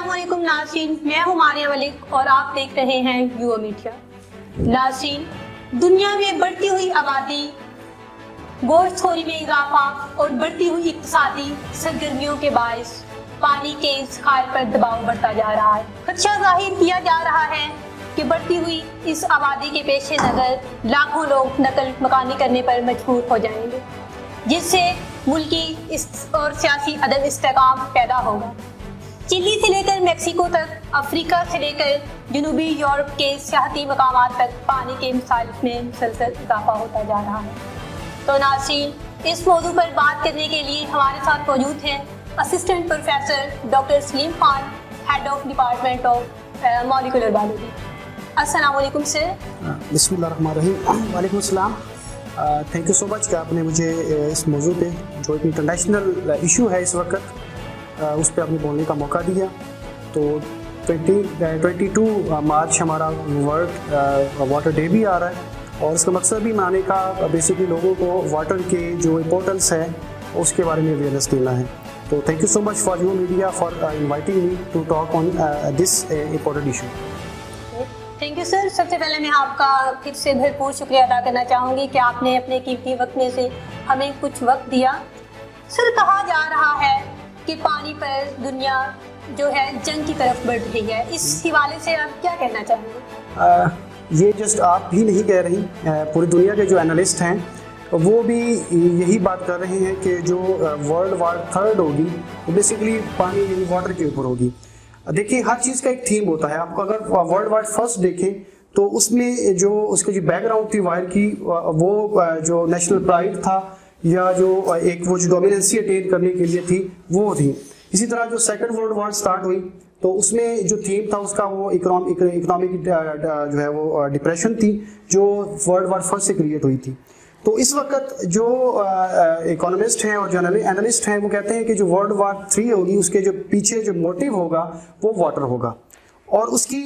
अस्सलामुअलैकुम नाज़रीन, मैं हूं मारिया मलिक और आप देख रहे हैं युवा मीडिया। नाज़रीन, दुनिया में बढ़ती हुई आबादी, गोश्तखोरी में इजाफा और बढ़ती हुई इक्तिसादी सरगर्मियों के बायस पानी के इस खाल पर दबाव बढ़ता जा रहा है। खदशा जाहिर किया जा रहा है कि बढ़ती हुई इस आबादी के पेश नज़र लाखों लोग नकल मकानी करने पर मजबूर हो जाएंगे, जिससे मुल्की और सियासी अदम इस्तेकाम पैदा होगा। चिली से लेकर मेक्सिको तक, अफ्रीका से लेकर जनूबी यूरोप के सियाहती मकामात तक पानी के मिसाइल में मुसलसल इजाफा होता जा रहा है। तो नाज़रीन, इस मौजू पर बात करने के लिए हमारे साथ मौजूद हैं assistant professor doctor Salim Khan, head of department of molecular biology. अस्सलाम वालेकुम सर। बिस्मिल्लाहिर्रहमानिर्रहीम। वालेकुम अस्सलाम। थैंक यू सो मच कि आपने मुझे इस मौजू पे, जो एक इंटरनेशनल इशू है इस वक्त, उस पर आपने बोलने का मौका दिया। तो 22 मार्च हमारा वर्ल्ड वाटर डे भी आ रहा है और इसका मकसद भी मनाने का बेसिकली लोगों को वाटर के जो इम्पोर्टेंस है उसके बारे में अवेयरनेस देना है। तो thank you so much for your media for inviting me to talk on this important issue. Thank you sir. सबसे पहले मैं आपका फिर से भरपूर शुक्रिया अदा करना चाहूँगी कि आपने अपने कीमती वक्त में से हमें कुछ वक्त दिया। सर, कहा जा रहा है कि पानी पर दुनिया जो है जंग की तरफ बढ़ रही है, इस हवाले से आप क्या कहना चाहेंगे? ये जस्ट आप ही नहीं कह रही, पूरी दुनिया के जो एनालिस्ट हैं वो भी यही बात कर रहे हैं कि जो वर्ल्ड वार थर्ड होगी वो बेसिकली पानी यानी वाटर के ऊपर होगी। देखिए, हर चीज़ का एक थीम होता है। आपको अगर वर्ल्ड वार फर्स्ट देखें तो उसमें जो उसकी जो बैकग्राउंड थी वायर की, वो जो नेशनल प्राइड था या जो एक वो जो डोमिनेंसी अटेन करने के लिए थी वो थी। इसी तरह जो सेकंड वर्ल्ड वार स्टार्ट हुई तो उसमें जो थीम था उसका वो इकोनॉमिक जो है वो डिप्रेशन थी, जो वर्ल्ड वार फर्स्ट से क्रिएट हुई थी। तो इस वक्त जो इकोनॉमिस्ट हैं और जो एनालिस्ट हैं वो कहते हैं कि जो वर्ल्ड वार 3 होगी उसके जो पीछे जो मोटिव होगा वो वाटर होगा। और उसकी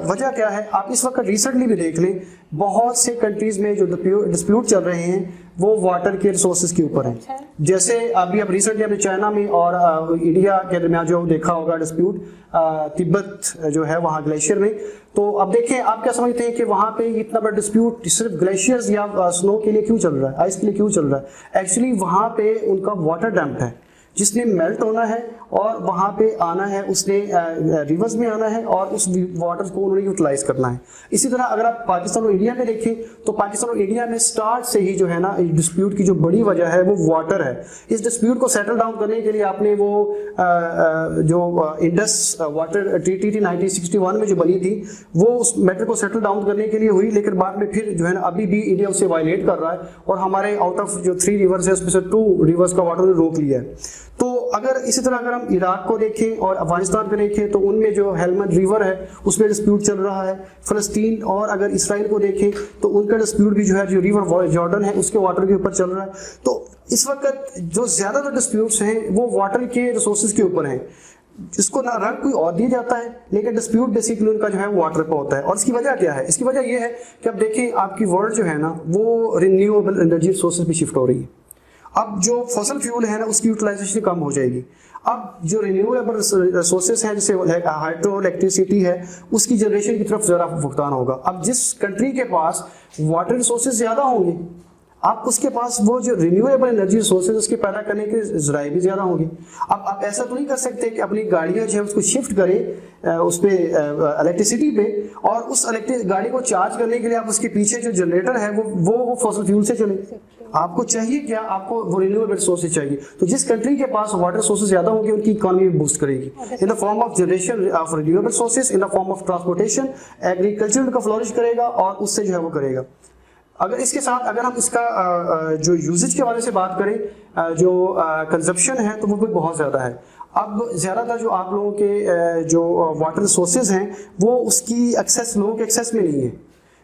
वजह क्या है, आप इस वक्त रिसेंटली भी देख लें, बहुत से कंट्रीज में जो डिस्प्यूट चल रहे हैं वो वाटर के रिसोर्सेज के ऊपर हैं। जैसे अभी अब रिसेंटली हमने चाइना में और इंडिया के दरमियान जो देखा होगा डिस्प्यूट, तिब्बत जो है वहाँ ग्लेशियर में। तो अब देखें, आप क्या समझते हैं कि वहाँ पे इतना बड़ा डिस्प्यूट सिर्फ ग्लेशियर्स या स्नो के लिए क्यों चल रहा है, आइस के लिए क्यों चल रहा है? एक्चुअली वहाँ पे उनका वाटर डैम्प है जिसने मेल्ट होना है और वहाँ पे आना है, उसने रिवर्स में आना है और उस वाटर को उन्होंने यूटिलाइज करना है। इसी तरह अगर आप पाकिस्तान और इंडिया में देखें तो पाकिस्तान और इंडिया में स्टार्ट से ही जो है ना डिस्प्यूट की जो बड़ी वजह है वो वाटर है। इस डिस्प्यूट को सेटल डाउन करने के लिए आपने वो जो इंडस वाटर ट्रीटी 1961 में जो बनी थी वो उस मैटर को सेटल डाउन करने के लिए हुई, लेकिन बाद में फिर जो है ना अभी भी इंडिया उसे वायलेट कर रहा है और हमारे आउट ऑफ जो 3 रिवर्स है उसमें से 2 रिवर्स का वाटर रोक लिया है। तो अगर इसी तरह अगर हम इराक को देखें और अफगानिस्तान को देखें तो उनमें जो हेलमंड रिवर है उसमें डिस्प्यूट चल रहा है। फ़लस्तीन और अगर इसराइल को देखें तो उनका डिस्प्यूट भी जो है जो रिवर जॉर्डन है उसके वाटर के ऊपर चल रहा है। तो इस वक्त जो ज़्यादातर डिस्प्यूट्स हैं वो वाटर के रिसोर्सेज के ऊपर हैं, जिसको ना रंग कोई और दिया जाता है लेकिन डिस्प्यूट बेसिकली उनका जो है वाटर पर होता है। और इसकी वजह क्या है? इसकी वजह यह है कि अब देखें, आपकी वर्ल्ड जो है ना वो रिन्यूएबल एनर्जी रिसोर्सेज पे शिफ्ट हो रही है। अब जो फॉसल फ्यूल है ना उसकी यूटिलाइजेशन कम हो जाएगी। अब जो रिन्यूएबल रिसोर्सेज हैं जैसे हाइड्रो इलेक्ट्रिसिटी है उसकी जनरेशन की तरफ ज़रा भुगतान होगा। अब जिस कंट्री के पास वाटर रिसोर्सेज ज़्यादा होंगे, आप उसके पास वो जो रिन्यूएबल एनर्जी रिसोर्सेज उसके पैदा करने के जराए भी ज़्यादा होंगे। अब आप ऐसा तो नहीं कर सकते कि अपनी गाड़ियाँ जो है उसको शिफ्ट करें उस पर इलेक्ट्रिसिटी पे और उस गाड़ी को चार्ज करने के लिए आप उसके पीछे जो जनरेटर है वो फॉसल फ्यूल से चले। आपको चाहिए क्या? आपको वो रिन्यूएबल रिसोर्सेज चाहिए। तो जिस कंट्री के पास वाटर रिसोर्सेज ज़्यादा होंगे उनकी इकोनॉमी बूस्ट करेगी in the form of generation of renewable resources, in the form of transportation, agriculture का फ्लोरिश करेगा और उससे जो है वो करेगा। अगर इसके साथ अगर हम इसका जो यूजेज के बारे से बात करें, जो कंजप्शन है तो वो भी बहुत ज़्यादा है। अब ज़्यादातर जो आप लोगों के जो वाटर रिसोर्सेज हैं वो उसकी एक्सेस लोगों के एक्सेस में नहीं है।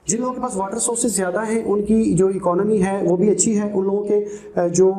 जिन लोगों के पास वाटर सोर्सेज ज़्यादा हैं उनकी जो इकोनॉमी है वो भी अच्छी है, उन लोगों के जो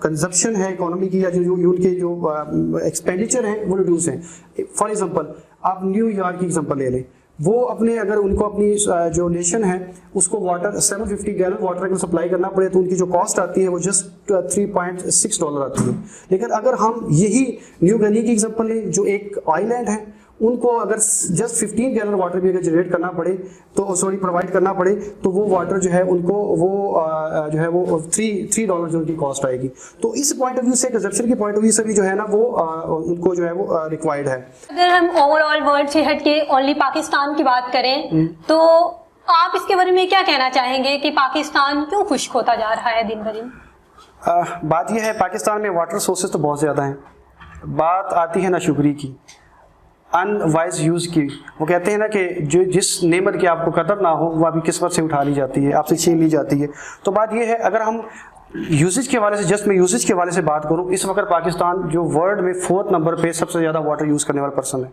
कंजप्शन है इकोनॉमी की या जो उनके जो एक्सपेंडिचर हैं वो रिड्यूस हैं। फॉर एग्जांपल आप न्यूयॉर्क की एग्जांपल ले लें वो अपने अगर उनको अपनी जो नेशन है उसको वाटर 750 गैलन वाटर अगर सप्लाई करना पड़े तो उनकी जो कॉस्ट आती है वो जस्ट $3.6 आती है। लेकिन अगर हम यही न्यू गिनी की एग्जांपल लें जो एक आइलैंड है, उनको अगर जस्ट 15 गैलन वाटर भी अगर जनरेट करना पड़े तो प्रोवाइड करना पड़े तो वो वाटर जो है उनको वो जो है वो $3 जो उनकी कॉस्ट आएगी। तो इस पॉइंट ऑफ व्यू से, कंजप्शन के पॉइंट ऑफ व्यू से भी जो है ना वो उनको जो है वो रिक्वायर्ड है। अगर हम ओवरऑल वर्ल्ड से हट के ओनली पाकिस्तान की बात करें तो आप इसके बारे में क्या कहना चाहेंगे कि पाकिस्तान क्यों खुश्क होता जा रहा है दिन ब दिन? बात यह है पाकिस्तान में वाटर सोर्सेज तो बहुत ज़्यादा हैं, बात आती है नाशुक्री की, अनवाइज यूज़ की। वो कहते हैं ना कि जो जिस नेमत की आपको कदर ना हो वो आपकी किस्मत से उठा ली जाती है, आपसे छीन ली जाती है। तो बात यह है, अगर हम यूसेज के हवाले से, जस्ट मैं यूसेज के हवाले से बात करूं, इस वक्त पाकिस्तान जो वर्ल्ड में 4th नंबर पे सबसे ज़्यादा वाटर यूज़ करने वाला पर्सन है,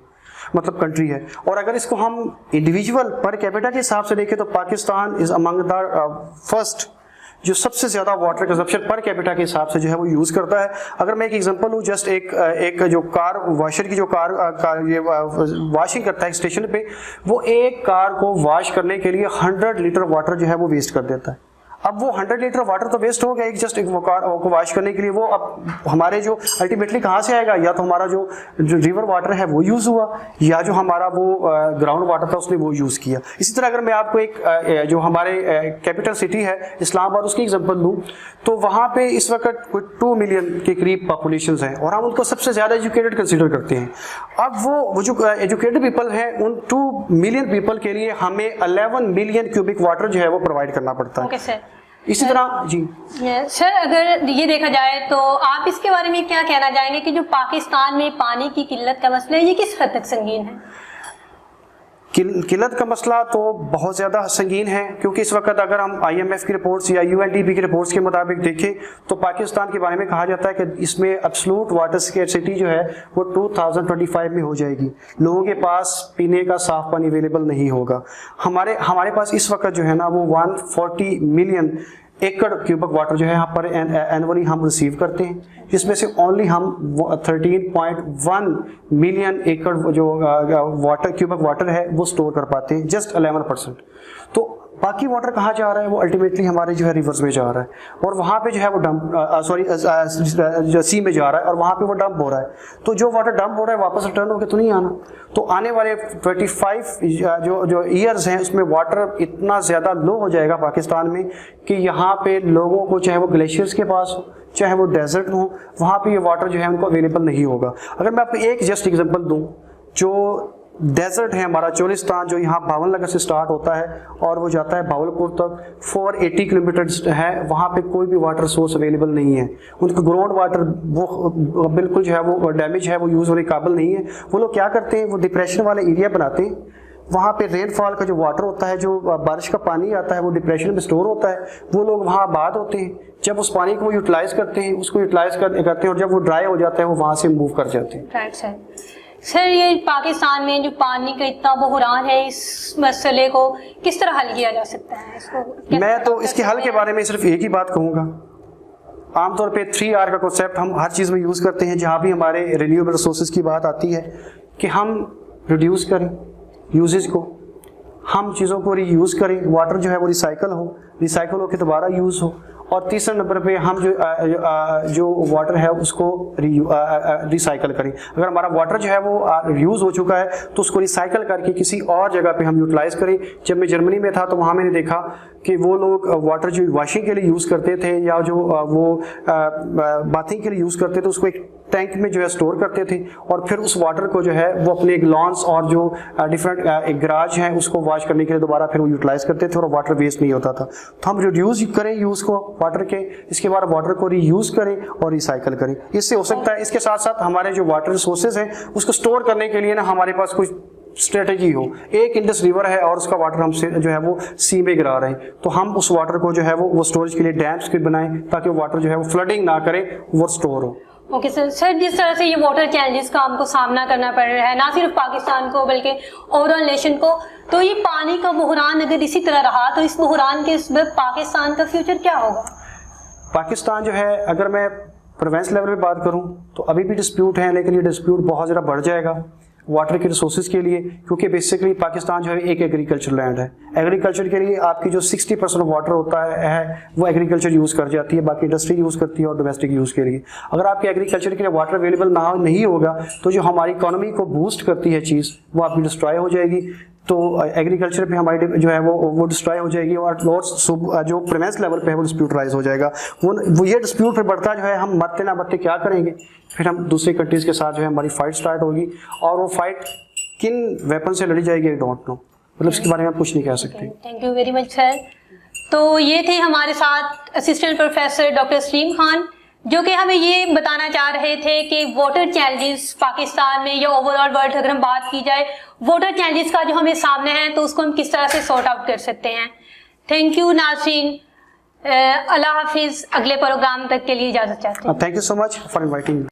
मतलब कंट्री है। और अगर इसको हम इंडिविजुअल पर कैपिटा के हिसाब से देखें तो Pakistan is among the first जो सबसे ज़्यादा वाटर कंजप्शन पर कैपिटा के हिसाब से जो है वो यूज़ करता है। अगर मैं एक एग्जांपल लूँ, जस्ट एक जो कार वॉशर की जो कार ये वॉशिंग करता है स्टेशन पे, वो एक कार को वॉश करने के लिए 100 लीटर वाटर जो है वो वेस्ट कर देता है। अब वो 100 लीटर वाटर तो वेस्ट हो गया एक कार को वॉश करने के लिए, वो अब हमारे जो अल्टीमेटली कहाँ से आएगा? या तो हमारा जो रिवर वाटर है वो यूज़ हुआ, या जो हमारा वो ग्राउंड वाटर था उसने वो यूज़ किया। इसी तरह अगर मैं आपको एक जो हमारे कैपिटल सिटी है इस्लामाबाद उसकी एग्जांपल दूँ, तो वहाँ पे इस वक्त कोई 2 मिलियन के करीब पॉपुलेशन है और हम उनको सबसे ज़्यादा एजुकेटेड कंसिडर करते हैं। अब वो जो एजुकेटेड पीपल हैं उन 2 मिलियन पीपल के लिए हमें 11 मिलियन क्यूबिक वाटर जो है वो प्रोवाइड करना पड़ता है। ओके सर, इसी तरह जी सर, अगर ये देखा जाए तो आप इसके बारे में क्या कहना चाहेंगे कि जो पाकिस्तान में पानी की किल्लत का मसला है ये किस हद तक संगीन है? किल्लत का मसला तो बहुत ज़्यादा संगीन है, क्योंकि इस वक्त अगर हम IMF की रिपोर्ट्स या UNDP की रिपोर्ट्स के मुताबिक देखें तो पाकिस्तान के बारे में कहा जाता है कि इसमें एब्सोल्यूट वाटर स्कैर्सिटी जो है वो 2025 में हो जाएगी। लोगों के पास पीने का साफ पानी अवेलेबल नहीं होगा। हमारे पास इस वक्त जो है ना वो 140 मिलियन एकड़ क्यूबिक वाटर जो है यहाँ पर एनुअली हम रिसीव करते हैं, जिसमें से ओनली हम 13.1 मिलियन एकड़ जो वाटर क्यूबिक वाटर है वो स्टोर कर पाते हैं, जस्ट 11%। तो बाकी वाटर कहाँ जा रहा है? वो अल्टीमेटली हमारे जो है रिवर्स में जा रहा है और वहाँ पे जो है वो डंप सी में जा रहा है और वहाँ पे वो डंप हो रहा है। तो जो वाटर डंप हो रहा है वापस रिटर्न होकर तो नहीं आना। तो आने वाले 25 जो ईयर्स हैं उसमें वाटर इतना ज़्यादा लो हो जाएगा पाकिस्तान में कि यहाँ पे लोगों को, चाहे वो ग्लेशियर्स के पास हो चाहे वो डेजर्ट हो, वहाँ पे ये वाटर जो है उनको अवेलेबल नहीं होगा। अगर मैं आपको एक जस्ट एग्जांपल दूँ, जो डेजर्ट है हमारा चोलिस्तान जो यहाँ बावनगर से स्टार्ट होता है और वो जाता है बावलपुर तक, 480 किलोमीटर है, वहाँ पे कोई भी वाटर सोर्स अवेलेबल नहीं है। उनका ग्राउंड वाटर वो बिल्कुल जो है वो डैमेज है, वो यूज़ होने काबिल नहीं है। वो लोग क्या करते हैं, वो डिप्रेशन वाले एरिया बनाते हैं, वहाँ पे रेनफॉल का जो वाटर होता है, जो बारिश का पानी आता है वो डिप्रेशन में स्टोर होता है, वो लोग वहाँ आबाद होते हैं। जब उस पानी को वो यूटिलाइज करते हैं, उसको यूटिलाइज करते हैं और जब वो ड्राई हो जाता है वो वहाँ से मूव कर जाते हैं। Right sir. सर, ये पाकिस्तान में जो पानी का इतना बहरान है, इस मसले को किस तरह हल किया जा सकता है? इसको मैं तो इसके हल के बारे में सिर्फ एक ही बात कहूँगा। आमतौर पे 3R का कॉन्सेप्ट हम हर चीज़ में यूज़ करते हैं। जहाँ भी हमारे रिन्यूएबल रिसोर्सेज की बात आती है कि हम रिड्यूस करें यूजेज को, हम चीज़ों को रीयूज़ करें, वाटर जो है वो रिसाइकल हो के दोबारा यूज़ हो, और तीसरे नंबर पे हम जो वाटर है उसको रिसाइकल करें। अगर हमारा वाटर जो है वो यूज़ हो चुका है तो उसको रिसाइकल करके किसी और जगह पे हम यूटिलाइज़ करें। जब मैं जर्मनी में था तो वहाँ मैंने देखा कि वो लोग वाटर जो वॉशिंग के लिए यूज़ करते थे या जो वो बाथिंग के लिए यूज़ करते थे उसको एक टैंक में जो है स्टोर करते थे और फिर उस वाटर को जो है वो अपने एक लॉन्स और जो डिफरेंट एक गराज है उसको वॉश करने के लिए दोबारा फिर वो यूटिलाइज़ करते थे और वाटर वेस्ट नहीं होता था। तो हम रिड्यूस करें यूज़ को वाटर के, इसके बाद वाटर को रीयूज़ करें और रिसाइकल करें। इससे हो सकता है इसके साथ साथ हमारे जो वाटर रिसोर्सेज हैं उसको स्टोर करने के लिए ना हमारे पास कोई स्ट्रेटजी हो। एक इंडस रिवर है और उसका वाटर हमसे जो है वो सी में गिरा रहे हैं, तो हम उस वाटर को जो है वो स्टोरेज के लिए डैम्स के बनाएं ताकि वो वाटर जो है वो फ्लडिंग ना करे, वो स्टोर हो। ओके सर, जिस तरह से ये वाटर चैलेंजेस का हमको सामना करना पड़ रहा है, ना सिर्फ पाकिस्तान को बल्कि ओवरऑल नेशन को, तो ये पानी का बहरान अगर इसी तरह रहा तो इस बहरान के सबब पाकिस्तान का फ्यूचर क्या होगा? पाकिस्तान जो है, अगर मैं प्रोविंस लेवल पे बात करूं तो अभी भी डिस्प्यूट है, लेकिन ये डिस्प्यूट बहुत ज़्यादा बढ़ जाएगा वाटर के रिसोर्सेज के लिए, क्योंकि बेसिकली पाकिस्तान जो है एक एग्रीकल्चर लैंड है। एग्रीकल्चर के लिए आपकी जो 60% वाटर होता है वो एग्रीकल्चर यूज़ कर जाती है, बाकी इंडस्ट्री यूज़ करती है और डोमेस्टिक यूज़ के लिए। अगर आपके एग्रीकल्चर के लिए वाटर अवेलेबल नहीं होगा तो जो हमारी इकोनॉमी को बूस्ट करती है चीज़ वो आपकी डिस्ट्रॉय हो जाएगी। तो एग्रीकल्चर पे हमारी जो है वो डिस्ट्रॉय हो जाएगी और जो प्रीमेंस लेवल पे है वो डिस्प्यूट राइज हो जाएगा। वो ये डिस्प्यूट फिर बढ़ता जो है, हम मरते ना मरते क्या करेंगे, फिर हम दूसरी कंट्रीज़ के साथ जो है हमारी फाइट स्टार्ट होगी और वो फाइट किन वेपन से लड़ी जाएगी आई डोंट नो, मतलब इसके बारे में हम कुछ नहीं कह सकते। Thank you very much sir. तो ये थे हमारे साथ assistant professor doctor Salim Khan, जो कि हमें ये बताना चाह रहे थे कि वाटर चैलेंजेस पाकिस्तान में या ओवरऑल वर्ल्ड अगर हम बात की जाए वाटर चैलेंजेस का जो हमें सामने है तो उसको हम किस तरह से सॉर्ट आउट कर सकते हैं। थैंक यू नाज़रीन, अल्लाह हाफिज़। अगले प्रोग्राम तक के लिए इजाज़त चाहते हैं। Thank you so much for inviting.